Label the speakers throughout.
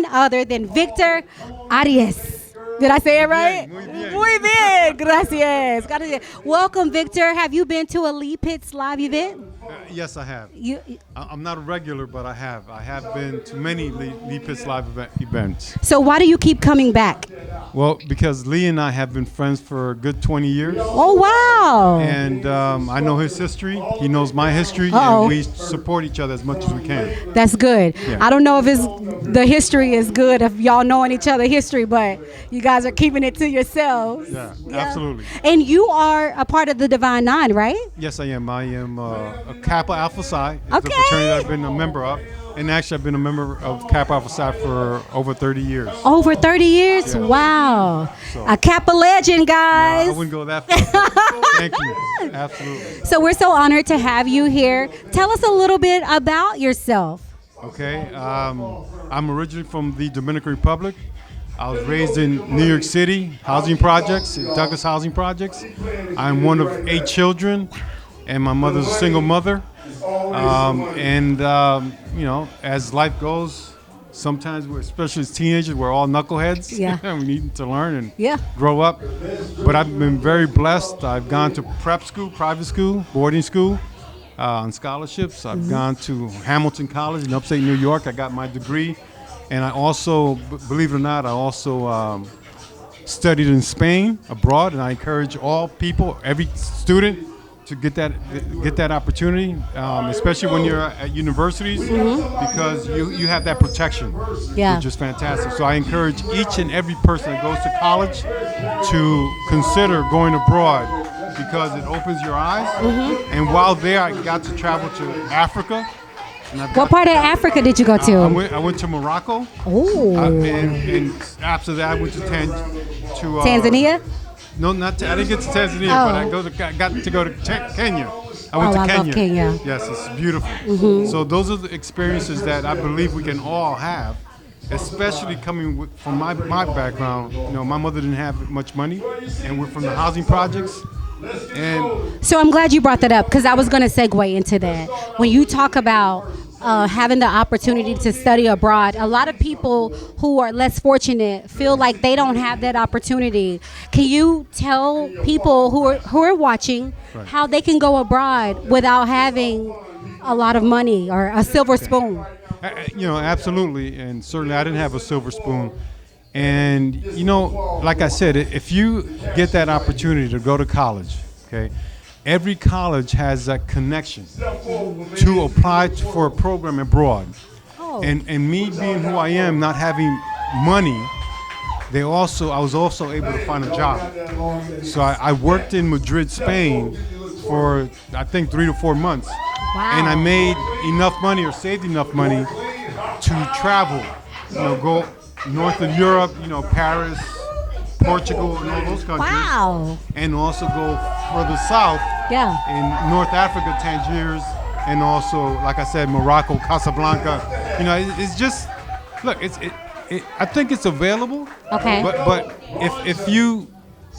Speaker 1: none other than Victor Arias. Did I say it right? Muy bien. Gracias. Gracias. Welcome, Victor. Have you been to a Lee Pitts live event?
Speaker 2: Yes, I have.
Speaker 1: You,
Speaker 2: I'm not a regular, but I have. I have been to many Lee Pitts live events.
Speaker 1: so why do you keep coming back?
Speaker 2: Well, because Lee and I have been friends for a good 20 years.
Speaker 1: Oh, wow.
Speaker 2: And I know his history. He knows my history.
Speaker 1: Uh-oh.
Speaker 2: And we support each other as much as we can.
Speaker 1: That's good.
Speaker 2: Yeah.
Speaker 1: I don't know if the history is good, if y'all knowing each other history, but you guys are keeping it to yourselves.
Speaker 2: Yeah, absolutely.
Speaker 1: And you are a part of the Divine Nine, right?
Speaker 2: Yes, I am. I am a Kappa Alpha Psi. It's
Speaker 1: Okay.
Speaker 2: the fraternity that I've been a member of. And actually, I've been a member of Kappa Alpha Psi for over 30 years.
Speaker 1: Over 30 years?
Speaker 2: Yeah.
Speaker 1: Wow.
Speaker 2: So-
Speaker 1: A Kappa legend, guys.
Speaker 2: I wouldn't go that far. Thank you. Absolutely.
Speaker 1: So we're so honored to have you here. Tell us a little bit about yourself.
Speaker 2: Okay. I'm originally from the Dominican Republic. I was raised in New York City, housing projects, Douglas housing projects. I'm one of 8 children, and my mother's a single mother. You know, as life goes, sometimes, especially as teenagers, we're all knuckleheads.
Speaker 1: Yeah.
Speaker 2: We need to learn and
Speaker 1: Yeah.
Speaker 2: grow up. But I've been very blessed. I've gone to prep school, private school, boarding school on scholarships. I've gone to Hamilton College in upstate New York. I got my degree. And I also, believe it or not, I also studied in Spain abroad. And I encourage all people, every student, to get that opportunity, especially when you're at universities, because you have that protection,
Speaker 1: Yeah.
Speaker 2: which is fantastic. So I encourage each and every person that goes to college to consider going abroad, because it opens your eyes. And while there, I got to travel to Africa. And
Speaker 1: What part of Africa did you go to?
Speaker 2: I went to Morocco.
Speaker 1: Oh.
Speaker 2: And after that, I went to
Speaker 1: Tanzania?
Speaker 2: No, not. I didn't get to Tanzania, but I got to go to Kenya. I went to
Speaker 1: I
Speaker 2: Kenya.
Speaker 1: love Kenya.
Speaker 2: Yes, it's beautiful. So those are the experiences that I believe we can all have, especially coming from my background. You know, my mother didn't have much money, and we're from the housing projects. And
Speaker 1: So I'm glad you brought that up, because I was going to segue into that. When you talk about having the opportunity to study abroad, a lot of people who are less fortunate feel like they don't have that opportunity. Can you tell people who are watching how they can go abroad without having a lot of money or a silver spoon?
Speaker 2: you know, absolutely, and certainly I didn't have a silver spoon. And, you know, like I said, if you get that opportunity to go to college, okay, every college has that connection to apply for a program abroad.
Speaker 1: Oh.
Speaker 2: And me being who I am, not having money, I was also able to find a job. So I worked in Madrid, Spain for, I think, 3 to 4 months.
Speaker 1: Wow.
Speaker 2: And I made enough money or saved enough money to travel, you know, go north of Europe, you know, Paris, Portugal, and all those countries.
Speaker 1: Wow.
Speaker 2: And also go further south
Speaker 1: Yeah.
Speaker 2: in North Africa, Tangiers, and also, like I said, Morocco, Casablanca. You know, it's just, look, I think it's available.
Speaker 1: Okay.
Speaker 2: But if you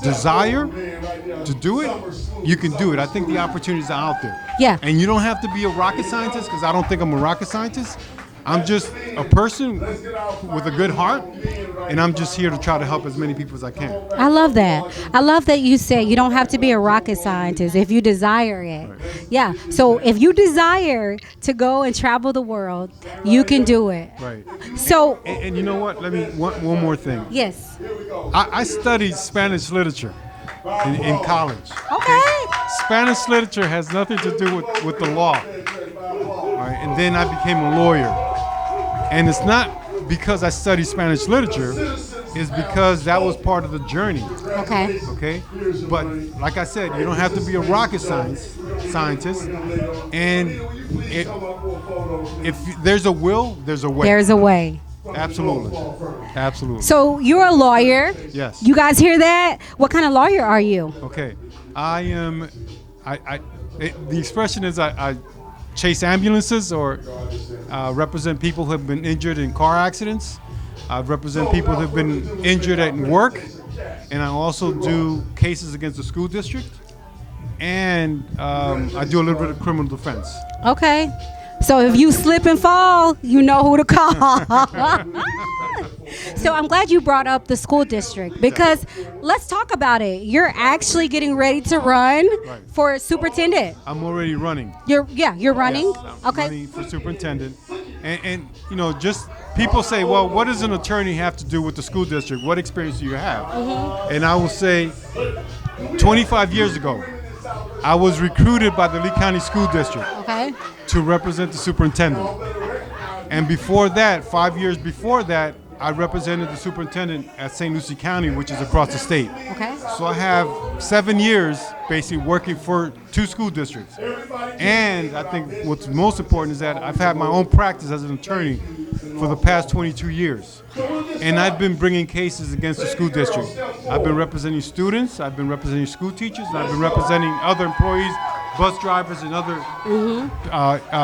Speaker 2: desire to do it, you can do it. I think the opportunities are out there.
Speaker 1: Yeah.
Speaker 2: And you don't have to be a rocket scientist, because I don't think I'm a rocket scientist. I'm just a person with a good heart, and I'm just here to try to help as many people as I can.
Speaker 1: I love that. I love that you said you don't have to be a rocket scientist if you desire it.
Speaker 2: Right.
Speaker 1: Yeah. So if you desire to go and travel the world, you can do it.
Speaker 2: Right.
Speaker 1: So,
Speaker 2: And you know what? Let me one more thing.
Speaker 1: yes.
Speaker 2: I studied Spanish literature in college.
Speaker 1: Okay.
Speaker 2: Spanish literature has nothing to do with the law. All right, and then I became a lawyer. And it's not because I studied Spanish literature, it's because that was part of the journey.
Speaker 1: Okay.
Speaker 2: Okay? But like I said, you don't have to be a rocket scientist. And if there's a will, there's a way.
Speaker 1: There's a way.
Speaker 2: Absolutely. Absolutely.
Speaker 1: So you're a lawyer.
Speaker 2: Yes.
Speaker 1: You guys hear that? What kind of lawyer are you?
Speaker 2: Okay. I am, the expression is I chase ambulances or represent people who have been injured in car accidents. I represent people who have been injured at work. And I also do cases against the school district. And I do a little bit of criminal defense.
Speaker 1: Okay. So if you slip and fall, you know who to call. So I'm glad you brought up the school district because let's talk about it. You're actually getting ready to run for superintendent.
Speaker 2: I'm already running.
Speaker 1: You're running.
Speaker 2: Yes, I'm
Speaker 1: Okay.
Speaker 2: running for superintendent. And you know, just people say, well, what does an attorney have to do with the school district? What experience do you have? And I will say, 25 years ago, I was recruited by the Lee County School District
Speaker 1: Okay.
Speaker 2: to represent the superintendent. And before that, 5 years before that, I represented the superintendent at St. Lucie County, which is across the state.
Speaker 1: Okay.
Speaker 2: So I have 7 years basically working for 2 school districts. And I think what's most important is that I've had my own practice as an attorney for the past 22 years. And I've been bringing cases against the school district. I've been representing students, I've been representing school teachers, and I've been representing other employees, bus drivers, and other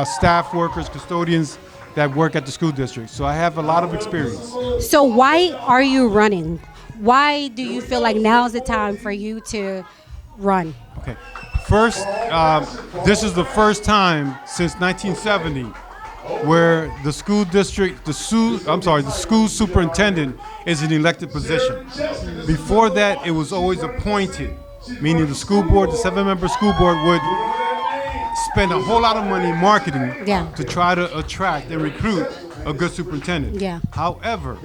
Speaker 2: staff workers, custodians that work at the school district. So I have a lot of experience.
Speaker 1: So why are you running? Why do you feel like now is the time for you to run?
Speaker 2: Okay. First, this is the first time since 1970 where the school district, the school superintendent is an elected position. Before that, it was always appointed, meaning the school board, the 7-member school board would spend a whole lot of money marketing to try to attract and recruit a good superintendent.
Speaker 1: Yeah.
Speaker 2: However,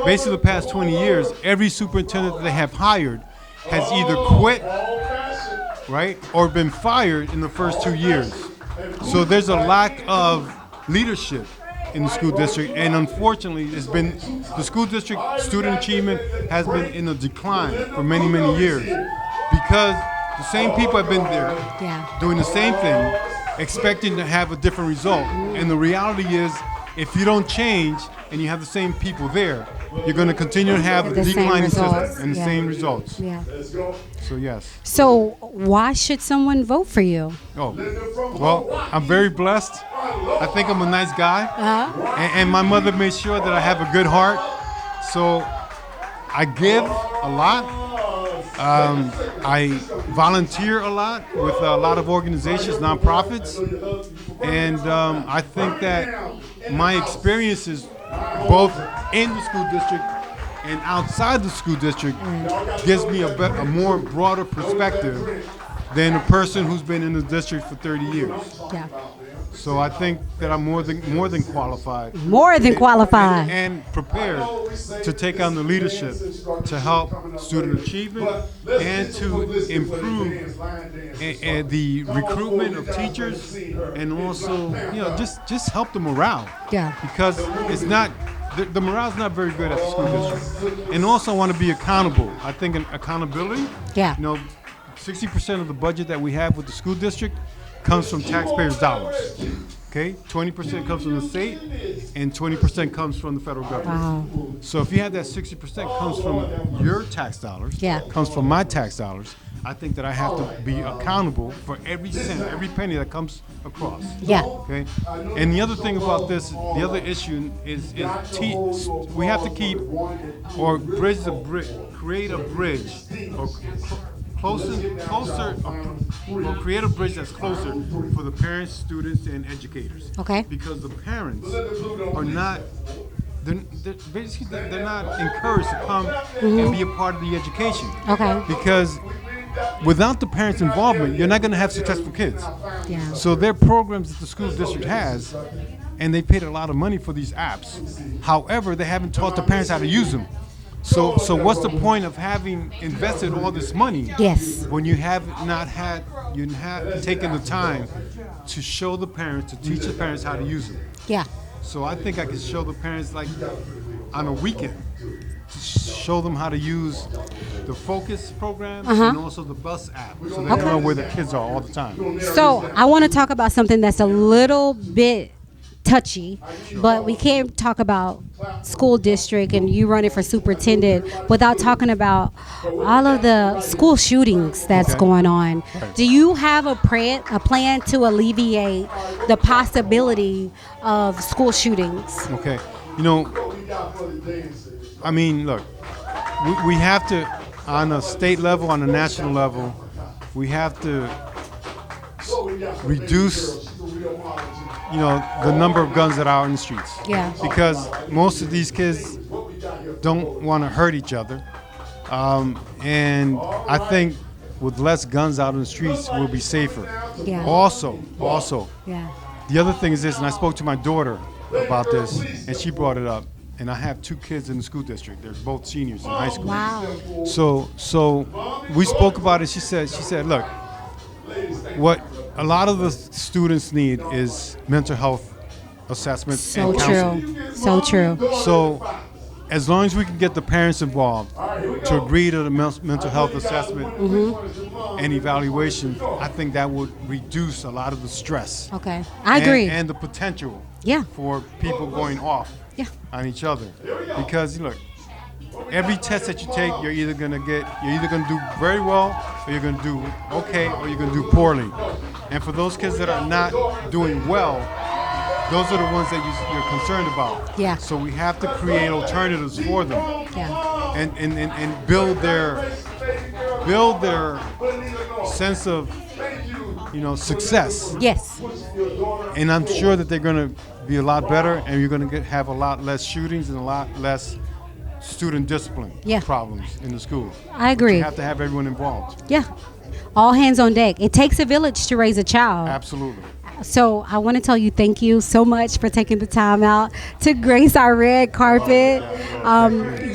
Speaker 2: basically the past 20 years, every superintendent that they have hired has either quit, right, or been fired in the first 2 years. So there's a lack of leadership in the school district, and unfortunately, the school district student achievement has been in a decline for many, many years because the same people have been there doing the same thing, expecting to have a different result. And the reality is, if you don't change and you have the same people there, you're going to continue to have a declining system and the same results.
Speaker 1: Yeah.
Speaker 2: So yes.
Speaker 1: So why should someone vote for you?
Speaker 2: Oh, well, I'm very blessed. I think I'm a nice guy, and my mother made sure that I have a good heart. So I give a lot. I volunteer a lot with a lot of organizations, nonprofits, and I think that my experiences both in the school district and outside the school district gives me a more broader perspective than a person who's been in the district for 30 years.
Speaker 1: Yeah.
Speaker 2: So I think that I'm more than qualified.
Speaker 1: More than qualified.
Speaker 2: And prepared to take on the leadership to help student achievement and to improve the recruitment of teachers and also, just help the morale.
Speaker 1: Yeah.
Speaker 2: Because it's not, the morale's not very good at the school district. And also I want to be accountable. I think accountability, 60% of the budget that we have with the school district comes from taxpayers' dollars. Okay, 20% comes from the state, and 20% comes from the federal government.
Speaker 1: Wow.
Speaker 2: So if you have that 60% comes from your tax dollars, comes from my tax dollars, I think that I have to be accountable for every cent, every penny that comes across.
Speaker 1: Yeah.
Speaker 2: Okay. And the other thing about this, the other issue is we have to keep or create a bridge or closer, or create a bridge that's closer for the parents, students, and educators.
Speaker 1: Okay.
Speaker 2: Because the parents are not, they're not encouraged to come and be a part of the education.
Speaker 1: Okay.
Speaker 2: Because without the parents' involvement, you're not going to have successful kids.
Speaker 1: Yeah.
Speaker 2: So there are programs that the school district has, and they paid a lot of money for these apps. However, they haven't taught the parents how to use them. So what's the point of having invested all this money when you have not taken the time to show the parents, to teach the parents how to use them?
Speaker 1: Yeah.
Speaker 2: So I think I can show the parents like on a weekend to show them how to use the Focus program and also the Bus app so they know where the kids are all the time.
Speaker 1: So I want to talk about something that's a little bit touchy, but we can't talk about school district and you running for superintendent without talking about all of the school shootings that's going on. Do you have a plan to alleviate the possibility of school shootings?
Speaker 2: Okay. I mean, look, we have to, on a state level, on a national level, we have to reduce the number of guns that are in the streets.
Speaker 1: Yeah.
Speaker 2: Because most of these kids don't want to hurt each other. And I think with less guns out in the streets, we'll be safer.
Speaker 1: Yeah.
Speaker 2: Also,
Speaker 1: Yeah.
Speaker 2: the other thing is this, and I spoke to my daughter about this, and she brought it up. And I have 2 kids in the school district. They're both seniors in high school.
Speaker 1: Wow.
Speaker 2: So we spoke about it. She said, look, what a lot of the students need is mental health assessments
Speaker 1: So
Speaker 2: and counseling.
Speaker 1: true. So true.
Speaker 2: So as long as we can get the parents involved to agree to the mental health assessment and evaluation, I think that would reduce a lot of the stress.
Speaker 1: Okay. I agree.
Speaker 2: And the potential
Speaker 1: Yeah.
Speaker 2: for people going off
Speaker 1: Yeah.
Speaker 2: on each other. Because look, every test that you take, you're either gonna do very well, or you're gonna do okay, or you're gonna do poorly. And for those kids that are not doing well, those are the ones that you're concerned about.
Speaker 1: Yeah.
Speaker 2: So we have to create alternatives for them,
Speaker 1: Yeah.
Speaker 2: and build their sense of success.
Speaker 1: Yes.
Speaker 2: And I'm sure that they're going to be a lot better, and you're going to have a lot less shootings and a lot less student discipline problems in the school.
Speaker 1: I agree.
Speaker 2: You have to have everyone involved.
Speaker 1: Yeah. All hands on deck. It takes a village to raise a child.
Speaker 2: Absolutely.
Speaker 1: So I want to tell you thank you so much for taking the time out to grace our red carpet.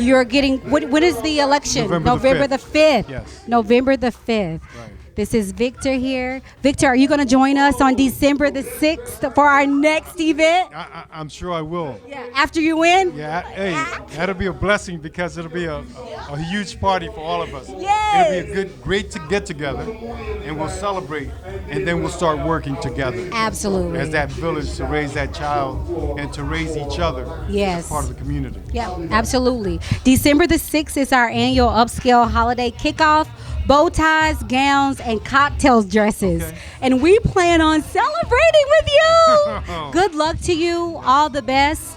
Speaker 1: You're getting, when is the election?
Speaker 2: November the
Speaker 1: 5th.
Speaker 2: Yes.
Speaker 1: November the 5th.
Speaker 2: Right.
Speaker 1: This is Victor here. Victor, are you going to join us on December the 6th for our next event?
Speaker 2: I'm sure I will.
Speaker 1: Yeah. After you win?
Speaker 2: Yeah, hey, that'll be a blessing because it'll be a huge party for all of us.
Speaker 1: Yes.
Speaker 2: It'll be a great to get together, and we'll celebrate, and then we'll start working together.
Speaker 1: Absolutely.
Speaker 2: As that village to raise that child and to raise each other.
Speaker 1: Yes.
Speaker 2: As part of the community.
Speaker 1: Yeah, absolutely. December the 6th is our annual upscale holiday kickoff. Bow ties, gowns, and cocktails dresses.
Speaker 2: Okay.
Speaker 1: And we plan on celebrating with you. Good luck to you. All the best.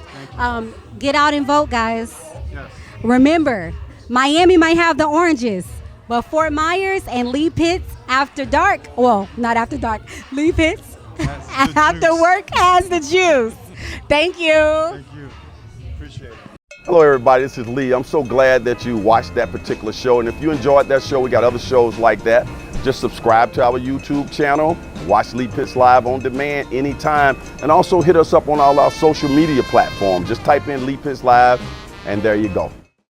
Speaker 1: Get out and vote, guys.
Speaker 2: Yes.
Speaker 1: Remember, Miami might have the oranges, but Fort Myers and Lee Pitts after dark, well, not after dark, Lee Pitts after
Speaker 2: juice.
Speaker 1: work has the juice. Thank you.
Speaker 2: Thank you. Appreciate it.
Speaker 3: Hello everybody, this is Lee. I'm so glad that you watched that particular show, and if you enjoyed that show, we got other shows like that. Just subscribe to our YouTube channel, watch Lee Pitts Live on demand anytime, and also hit us up on all our social media platforms. Just type in Lee Pitts Live, and there you go.